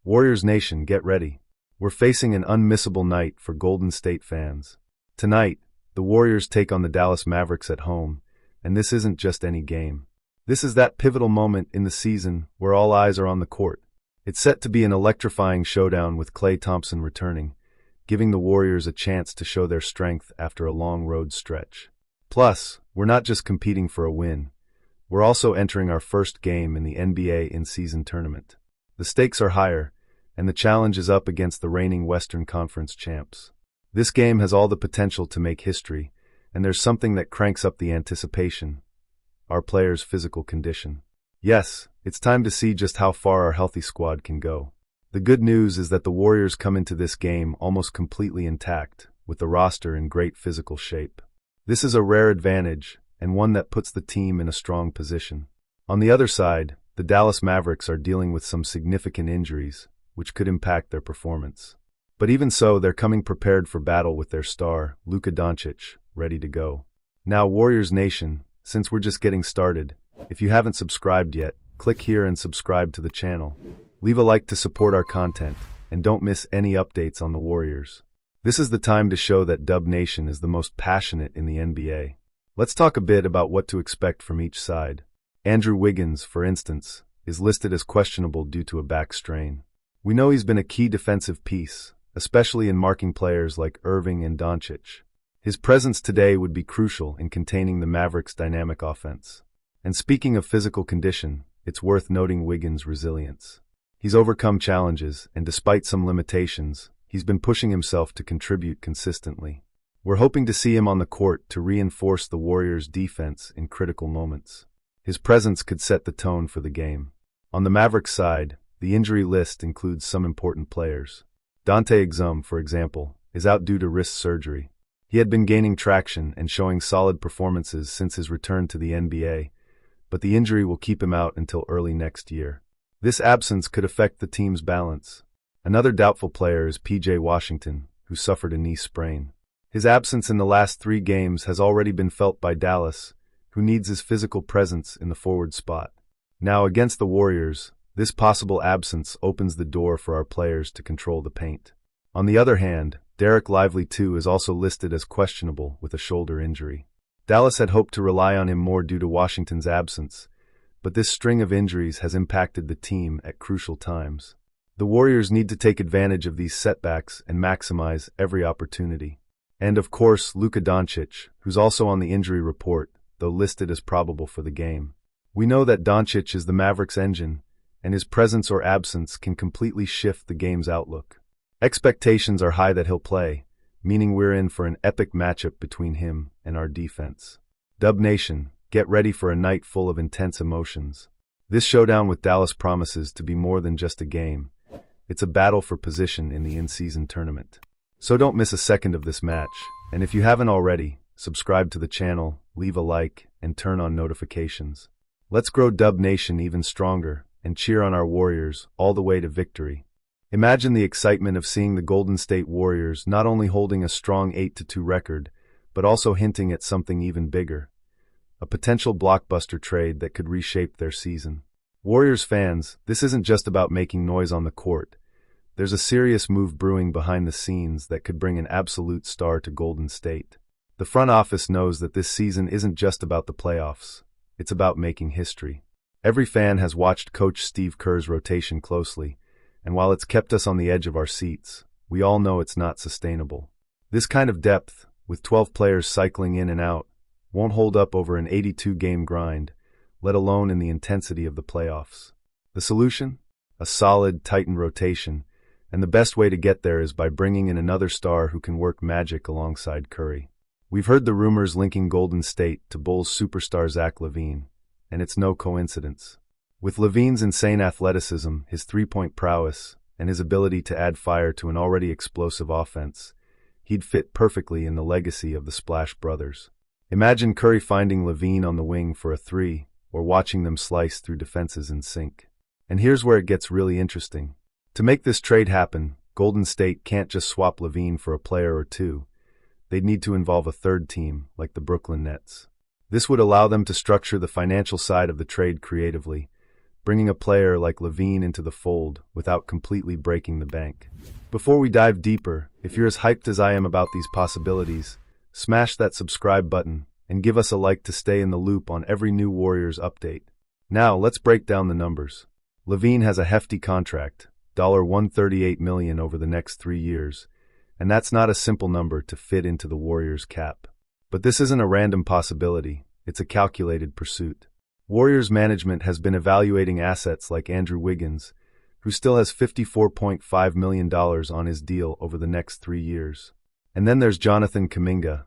Warriors Nation, get ready. We're facing an unmissable night for Golden State fans. Tonight, the Warriors take on the Dallas Mavericks at home, and this isn't just any game. This is that pivotal moment in the season where all eyes are on the court. It's set to be an electrifying showdown with Klay Thompson returning, giving the Warriors a chance to show their strength after a long road stretch. Plus, we're not just competing for a win. We're also entering our first game in the NBA in-season tournament. The stakes are higher, and the challenge is up against the reigning Western Conference champs. This game has all the potential to make history, and there's something that cranks up the anticipation: our players' physical condition. Yes, it's time to see just how far our healthy squad can go. The good news is that the Warriors come into this game almost completely intact, with the roster in great physical shape. This is a rare advantage, and one that puts the team in a strong position. On the other side, the Dallas Mavericks are dealing with some significant injuries, which could impact their performance. But even so, they're coming prepared for battle with their star, Luka Doncic, ready to go. Now, Warriors Nation, since we're just getting started, if you haven't subscribed yet, click here and subscribe to the channel. Leave a like to support our content, and don't miss any updates on the Warriors. This is the time to show that Dub Nation is the most passionate in the NBA. Let's talk a bit about what to expect from each side. Andrew Wiggins, for instance, is listed as questionable due to a back strain. We know he's been a key defensive piece, especially in marking players like Irving and Doncic. His presence today would be crucial in containing the Mavericks' dynamic offense. And speaking of physical condition, it's worth noting Wiggins' resilience. He's overcome challenges, and despite some limitations, he's been pushing himself to contribute consistently. We're hoping to see him on the court to reinforce the Warriors' defense in critical moments. His presence could set the tone for the game. On the Mavericks side, the injury list includes some important players. Dante Exum, for example, is out due to wrist surgery. He had been gaining traction and showing solid performances since his return to the NBA, but the injury will keep him out until early next year. This absence could affect the team's balance. Another doubtful player is PJ Washington, who suffered a knee sprain. His absence in the last 3 games has already been felt by Dallas, who needs his physical presence in the forward spot. Now, against the Warriors, this possible absence opens the door for our players to control the paint. On the other hand, Derek Lively too is also listed as questionable with a shoulder injury. Dallas had hoped to rely on him more due to Washington's absence, but this string of injuries has impacted the team at crucial times. The Warriors need to take advantage of these setbacks and maximize every opportunity. And of course, Luka Doncic, who's also on the injury report, though listed as probable for the game. We know that Doncic is the Mavericks' engine, and his presence or absence can completely shift the game's outlook. Expectations are high that he'll play, meaning we're in for an epic matchup between him and our defense. Dub Nation, get ready for a night full of intense emotions. This showdown with Dallas promises to be more than just a game. It's a battle for position in the in-season tournament. So don't miss a second of this match, and if you haven't already, subscribe to the channel, leave a like, and turn on notifications. Let's grow Dub Nation even stronger and cheer on our Warriors all the way to victory. Imagine the excitement of seeing the Golden State Warriors not only holding a strong 8-2 record, but also hinting at something even bigger: a potential blockbuster trade that could reshape their season. Warriors fans, this isn't just about making noise on the court. There's a serious move brewing behind the scenes that could bring an absolute star to Golden State. The front office knows that this season isn't just about the playoffs. It's about making history. Every fan has watched Coach Steve Kerr's rotation closely, and while it's kept us on the edge of our seats, we all know it's not sustainable. This kind of depth, with 12 players cycling in and out, won't hold up over an 82-game grind, let alone in the intensity of the playoffs. The solution? A solid, tightened rotation, and the best way to get there is by bringing in another star who can work magic alongside Curry. We've heard the rumors linking Golden State to Bulls superstar Zach LaVine, and it's no coincidence. With LaVine's insane athleticism, his three-point prowess, and his ability to add fire to an already explosive offense, he'd fit perfectly in the legacy of the Splash Brothers. Imagine Curry finding LaVine on the wing for a 3, or watching them slice through defenses in sync. And here's where it gets really interesting. To make this trade happen, Golden State can't just swap LaVine for a player or 2. They'd need to involve a third team, like the Brooklyn Nets. This would allow them to structure the financial side of the trade creatively, bringing a player like Levine into the fold without completely breaking the bank. Before we dive deeper, if you're as hyped as I am about these possibilities, smash that subscribe button and give us a like to stay in the loop on every new Warriors update. Now, let's break down the numbers. Levine has a hefty contract, $138 million over the next 3 years, and that's not a simple number to fit into the Warriors' cap. But this isn't a random possibility, it's a calculated pursuit. Warriors management has been evaluating assets like Andrew Wiggins, who still has $54.5 million on his deal over the next 3 years. And then there's Jonathan Kuminga,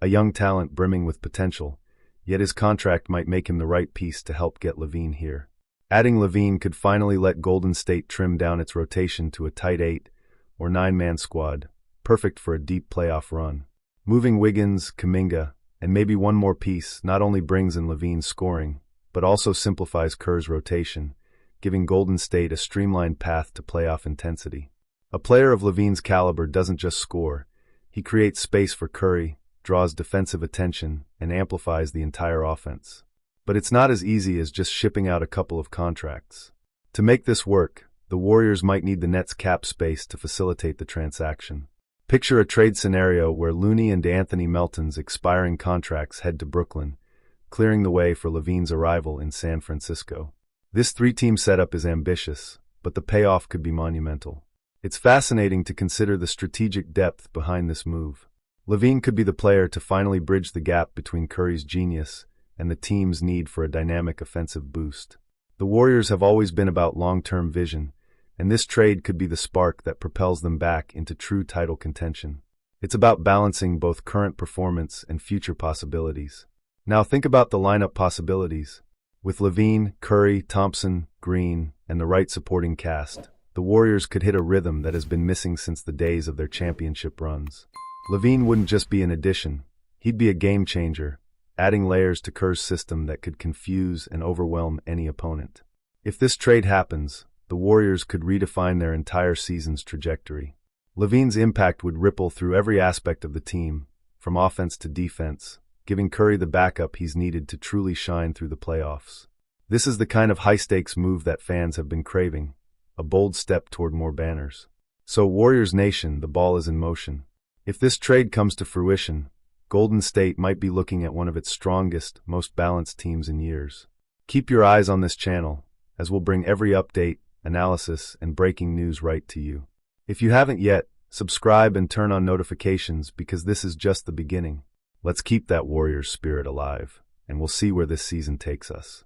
a young talent brimming with potential, yet his contract might make him the right piece to help get Levine here. Adding Levine could finally let Golden State trim down its rotation to a tight 8 or 9-man squad, perfect for a deep playoff run. Moving Wiggins, Kuminga, and maybe one more piece not only brings in Levine's scoring, but also simplifies Kerr's rotation, giving Golden State a streamlined path to playoff intensity. A player of Levine's caliber doesn't just score, he creates space for Curry, draws defensive attention, and amplifies the entire offense. But it's not as easy as just shipping out a couple of contracts. To make this work, the Warriors might need the Nets' cap space to facilitate the transaction. Picture a trade scenario where Looney and Anthony Melton's expiring contracts head to Brooklyn, clearing the way for Levine's arrival in San Francisco. This 3-team setup is ambitious, but the payoff could be monumental. It's fascinating to consider the strategic depth behind this move. Levine could be the player to finally bridge the gap between Curry's genius and the team's need for a dynamic offensive boost. The Warriors have always been about long-term vision, and this trade could be the spark that propels them back into true title contention. It's about balancing both current performance and future possibilities. Now think about the lineup possibilities. With Levine, Curry, Thompson, Green, and the right supporting cast, the Warriors could hit a rhythm that has been missing since the days of their championship runs. Levine wouldn't just be an addition, he'd be a game changer, adding layers to Kerr's system that could confuse and overwhelm any opponent. If this trade happens, the Warriors could redefine their entire season's trajectory. Levine's impact would ripple through every aspect of the team, from offense to defense, giving Curry the backup he's needed to truly shine through the playoffs. This is the kind of high-stakes move that fans have been craving, a bold step toward more banners. So Warriors Nation, the ball is in motion. If this trade comes to fruition, Golden State might be looking at one of its strongest, most balanced teams in years. Keep your eyes on this channel, as we'll bring every update, analysis, and breaking news right to you. If you haven't yet, subscribe and turn on notifications because this is just the beginning. Let's keep that Warriors spirit alive, and we'll see where this season takes us.